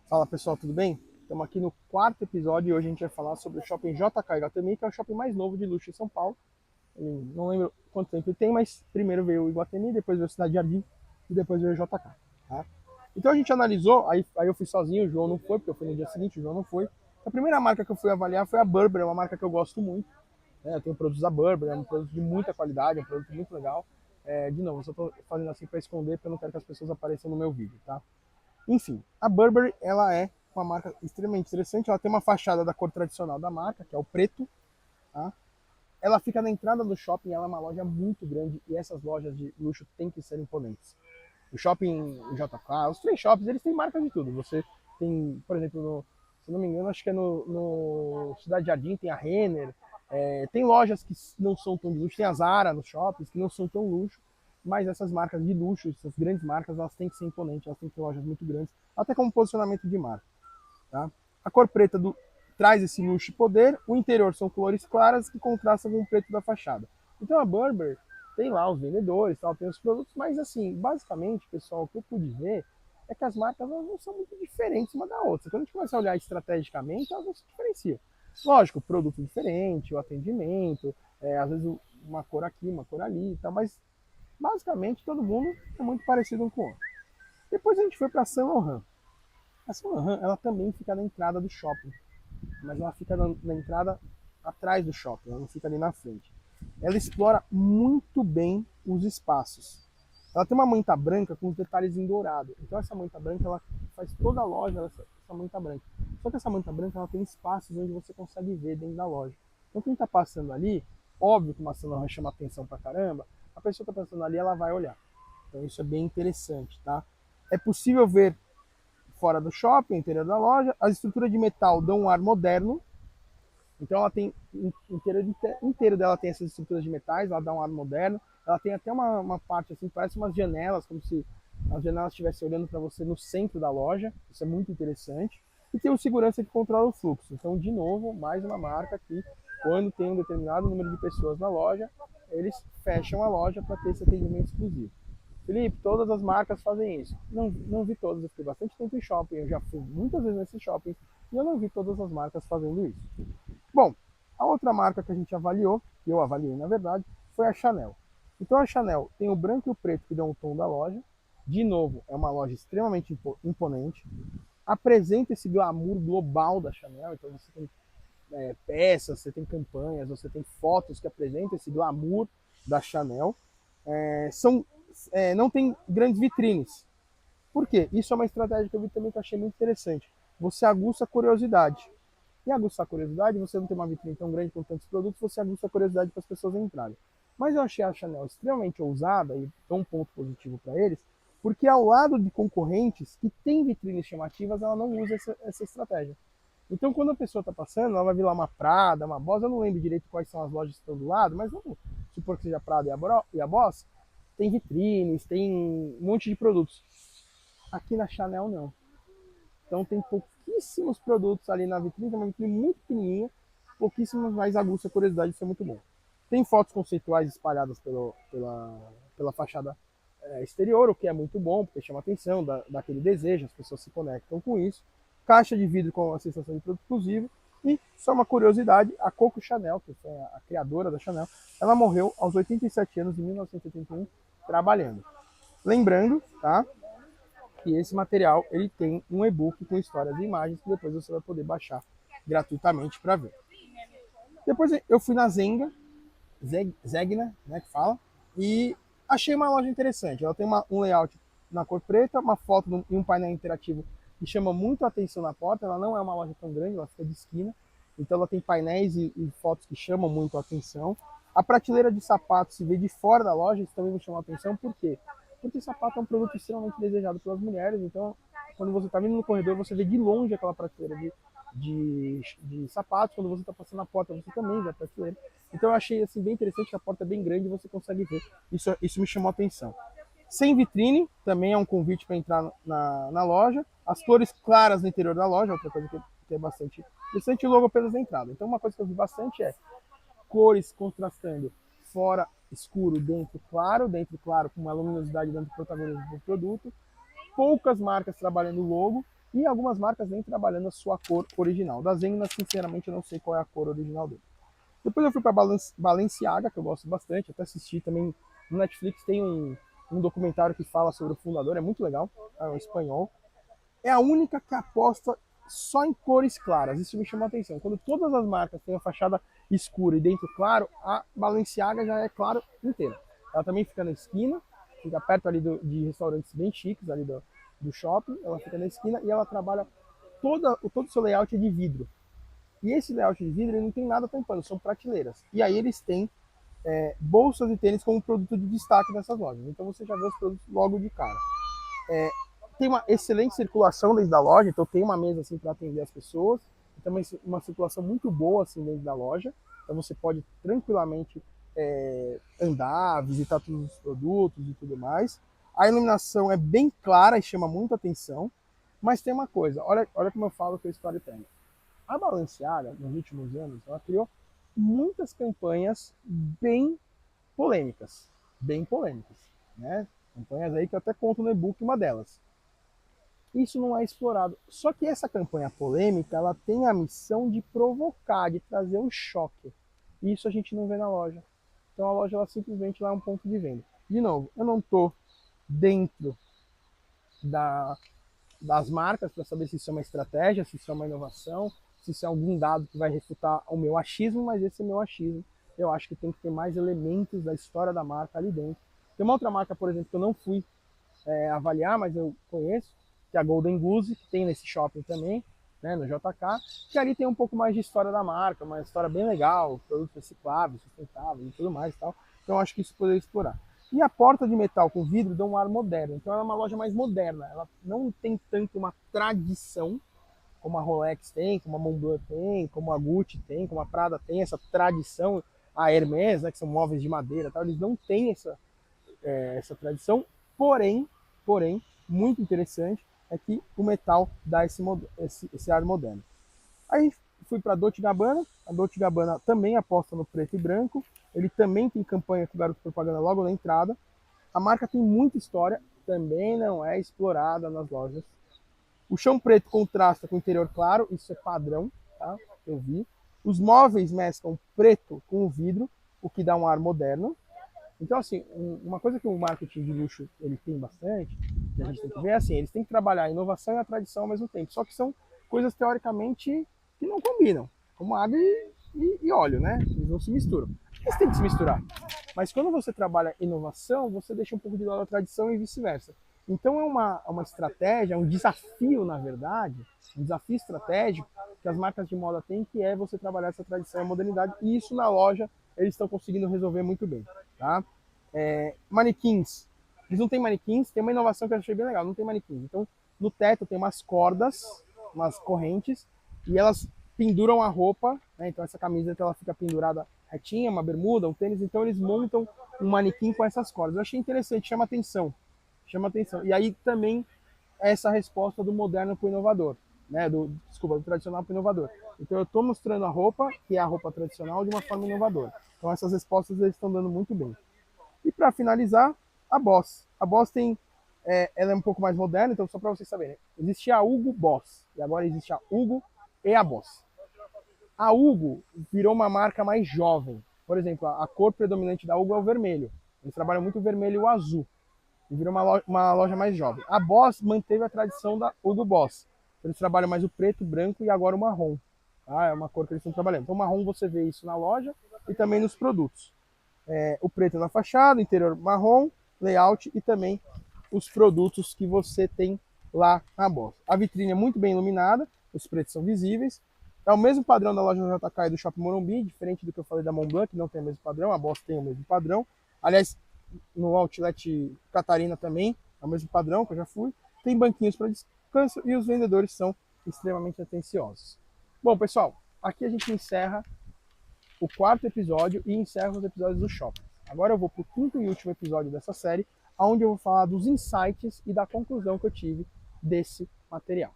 Fala pessoal, tudo bem? Estamos aqui no quarto episódio e hoje a gente vai falar sobre o shopping JK Iguatemi, que é o shopping mais novo de luxo em São Paulo. Não lembro quanto tempo ele tem, mas primeiro veio o Iguatemi, depois veio o Cidade Jardim e depois veio o JK. Tá? Então a gente analisou, aí eu fui sozinho, o João não foi, porque eu fui no dia seguinte, o João não foi. A primeira marca que eu fui avaliar foi a Burberry, uma marca que eu gosto muito. Eu tenho produtos da Burberry, é um produto de muita qualidade, é um produto muito legal. De novo, eu só estou fazendo assim para esconder, porque eu não quero que as pessoas apareçam no meu vídeo, tá? Enfim, a Burberry ela é uma marca extremamente interessante. Ela tem uma fachada da cor tradicional da marca, que é o preto. Tá? Ela fica na entrada do shopping, ela é uma loja muito grande e essas lojas de luxo têm que ser imponentes. O shopping JK, os três shoppings, eles têm marca de tudo. Você tem, por exemplo, se não me engano, acho que é no Cidade Jardim, tem a Renner. Tem lojas que não são tão de luxo, tem a Zara nos shoppings, que não são tão luxo, mas essas marcas de luxo, essas grandes marcas, elas têm que ser imponentes, elas têm que ter lojas muito grandes, até como posicionamento de marca. Tá? A cor preta traz esse luxo e poder, o interior são cores claras que contrastam com o preto da fachada. Então a Burberry tem lá os vendedores, tal, tem os produtos, mas assim, basicamente, pessoal, o que eu pude ver é que as marcas não são muito diferentes uma da outra. Quando a gente começa a olhar estrategicamente, elas não se diferenciam. Lógico, produto diferente, o atendimento, às vezes uma cor aqui, uma cor ali, tal, mas basicamente todo mundo é muito parecido um com o outro. Depois a gente foi para Saint Laurent. A Saint Laurent, ela também fica na entrada do shopping, mas ela fica na entrada atrás do shopping, ela não fica ali na frente. Ela explora muito bem os espaços. Ela tem uma manta branca com os detalhes em dourado. Então essa manta branca, ela faz toda a loja essa manta branca. Só que essa manta branca, ela tem espaços onde você consegue ver dentro da loja. Então quem está passando ali, óbvio que uma Saint Laurent chama atenção pra caramba, a pessoa que está passando ali, ela vai olhar. Então isso é bem interessante, tá? É possível ver fora do shopping, interior da loja. As estruturas de metal dão um ar moderno. Então ela tem inteiro dela tem essas estruturas de metais, ela dá um ar moderno. Ela tem até uma parte assim, parece umas janelas, como se as janelas estivessem olhando para você no centro da loja. Isso é muito interessante. E tem o segurança que controla o fluxo. Então, de novo, mais uma marca que, quando tem um determinado número de pessoas na loja, eles fecham a loja para ter esse atendimento exclusivo. Felipe, todas as marcas fazem isso. Não vi todas, eu fiquei bastante tempo em shopping, eu já fui muitas vezes nesse shopping e eu não vi todas as marcas fazendo isso. Bom, a outra marca que a gente avaliou, que eu avaliei na verdade, foi a Chanel. Então a Chanel tem o branco e o preto que dão o tom da loja. De novo, é uma loja extremamente imponente. Apresenta esse glamour global da Chanel, então você tem peças, você tem campanhas, você tem fotos que apresentam esse glamour da Chanel. Não tem grandes vitrines. Por quê? Isso é uma estratégia que eu vi também que eu achei muito interessante. Você aguça a curiosidade. E aguçar a curiosidade, você não tem uma vitrine tão grande com tantos produtos, você aguça a curiosidade para as pessoas entrarem. Mas eu achei a Chanel extremamente ousada e dou um ponto positivo para eles, porque ao lado de concorrentes que têm vitrines chamativas, ela não usa essa estratégia. Então, quando a pessoa está passando, ela vai ver lá uma Prada, uma Boss, eu não lembro direito quais são as lojas que estão do lado, mas vamos supor que seja a Prada e a Boss, tem vitrines, tem um monte de produtos. Aqui na Chanel, não. Então, tem pouquíssimos produtos ali na vitrine, é uma vitrine muito pequenininha, pouquíssimos, mas aguça a curiosidade, isso é muito bom. Tem fotos conceituais espalhadas pela fachada exterior, o que é muito bom, porque chama atenção, dá aquele desejo, as pessoas se conectam com isso. Caixa de vidro com a sensação de produto exclusivo. E, só uma curiosidade, a Coco Chanel, que foi a criadora da Chanel, ela morreu aos 87 anos, em 1981, trabalhando. Lembrando, tá, que esse material ele tem um e-book com histórias e imagens que depois você vai poder baixar gratuitamente para ver. Depois eu fui na Zegna, né, que fala, e achei uma loja interessante. Ela tem um layout na cor preta, uma foto e um painel interativo que chama muito a atenção na porta. Ela não é uma loja tão grande, ela fica de esquina, então ela tem painéis e fotos que chamam muito a atenção. A prateleira de sapatos se vê de fora da loja, isso também me chamou a atenção, por quê? Porque sapato é um produto extremamente desejado pelas mulheres, então quando você está vindo no corredor, você vê de longe aquela prateleira de sapatos, quando você está passando na porta, você também vê a prateleira. Então eu achei assim, bem interessante, a porta é bem grande e você consegue ver. Isso me chamou a atenção. Sem vitrine, também é um convite para entrar na loja. As cores claras no interior da loja, outra coisa que é bastante interessante, e logo apenas na entrada. Então uma coisa que eu vi bastante é cores contrastando fora escuro, dentro claro com uma luminosidade dando protagonismo do produto. poucas marcas trabalhando o logo e algumas marcas nem trabalhando a sua cor original. Da Zegna, sinceramente, eu não sei qual é a cor original dele. Depois eu fui para Balenciaga, que eu gosto bastante, até assisti também no Netflix, tem um documentário que fala sobre o fundador, é muito legal, é um espanhol. É a única que aposta só em cores claras, isso me chamou a atenção. Quando todas as marcas têm a fachada escura e dentro claro, a Balenciaga já é claro inteira. Ela também fica na esquina, fica perto ali de restaurantes bem chiques ali do shopping, ela fica na esquina e ela trabalha todo o seu layout é de vidro. E esse layout de vidro ele não tem nada tampando, são prateleiras. E aí eles têm bolsas e tênis como produto de destaque nessas lojas. Então você já vê os produtos logo de cara. Tem uma excelente circulação dentro da loja, então tem uma mesa assim para atender as pessoas. E também uma circulação muito boa assim dentro da loja. Então você pode tranquilamente andar, visitar todos os produtos e tudo mais. A iluminação é bem clara e chama muita atenção. Mas tem uma coisa, olha como eu falo que é storytelling. A Balenciaga, nos últimos anos, ela criou muitas campanhas bem polêmicas. Bem polêmicas, né? Campanhas aí que eu até conto no e-book uma delas. Isso não é explorado. Só que essa campanha polêmica, ela tem a missão de provocar, de trazer um choque. E isso a gente não vê na loja. Então a loja, ela simplesmente lá é um ponto de venda. De novo, eu não estou dentro da, das marcas para saber se isso é uma estratégia, se isso é uma inovação, se isso é algum dado que vai refutar o meu achismo, mas esse é meu achismo. Eu acho que tem que ter mais elementos da história da marca ali dentro. Tem uma outra marca, por exemplo, que eu não fui avaliar, mas eu conheço, que é a Golden Goose, que tem nesse shopping também, né, no JK, que ali tem um pouco mais de história da marca, uma história bem legal, produtos recicláveis, sustentáveis e tudo mais e tal. Então eu acho que isso poderia explorar. E a porta de metal com vidro dá um ar moderno, então ela é uma loja mais moderna, ela não tem tanto uma tradição como a Rolex tem, como a Montblanc tem, como a Gucci tem, como a Prada tem, essa tradição, a Hermès, né, que são móveis de madeira, tal, eles não têm essa tradição, porém, muito interessante é que o metal dá esse ar moderno. Aí fui para a Dolce Gabbana, a Dolce Gabbana também aposta no preto e branco, ele também tem campanha com garoto propaganda logo na entrada, a marca tem muita história, também não é explorada nas lojas. O chão preto contrasta com o interior claro, isso é padrão, tá? Eu vi. Os móveis mesclam preto com o vidro, o que dá um ar moderno. Então, assim, uma coisa que o marketing de luxo ele tem bastante, que a gente tem que ver, é assim, eles têm que trabalhar a inovação e a tradição ao mesmo tempo. Só que são coisas, teoricamente, que não combinam. Como água e óleo, né? Eles não se misturam. Eles têm que se misturar. Mas quando você trabalha inovação, você deixa um pouco de lado a tradição e vice-versa. Então é uma estratégia, um desafio, na verdade, um desafio estratégico que as marcas de moda têm, que é você trabalhar essa tradição e a modernidade. E isso na loja eles estão conseguindo resolver muito bem. Tá? Manequins. Eles não têm manequins, tem uma inovação que eu achei bem legal, não tem manequins. Então, no teto tem umas cordas, umas correntes, e elas penduram a roupa, né? Então essa camiseta ela fica pendurada retinha, uma bermuda, um tênis, então eles montam um manequim com essas cordas. Eu achei interessante, chama atenção. Chama atenção. E aí também essa resposta do moderno para o inovador, né? Do tradicional para o inovador. Então eu estou mostrando a roupa, que é a roupa tradicional, de uma forma inovadora. Então essas respostas eles estão dando muito bem. E para finalizar, a Boss. A Boss tem, ela é um pouco mais moderna, então só para vocês saberem, existe a Hugo Boss e agora existe a Hugo e a Boss. A Hugo virou uma marca mais jovem. Por exemplo, a cor predominante da Hugo é o vermelho. Eles trabalham muito o vermelho e o azul. E virou uma loja mais jovem. A Boss manteve a tradição da Hugo Boss. Eles trabalham mais o preto, branco e agora o marrom. Tá? É uma cor que eles estão trabalhando. Então, o marrom você vê isso na loja e também nos produtos. O preto na fachada, interior marrom, layout e também os produtos que você tem lá na Boss. A vitrine é muito bem iluminada, os preços são visíveis. É o mesmo padrão da loja do JK e do Shopping Morumbi, diferente do que eu falei da Montblanc, que não tem o mesmo padrão, a Boss tem o mesmo padrão. Aliás, no Outlet Catarina também, é o mesmo padrão que eu já fui. Tem banquinhos para descanso e os vendedores são extremamente atenciosos. Bom, pessoal, aqui a gente encerra o quarto episódio e encerra os episódios do Shopping. Agora eu vou para o quinto e último episódio dessa série, onde eu vou falar dos insights e da conclusão que eu tive desse material.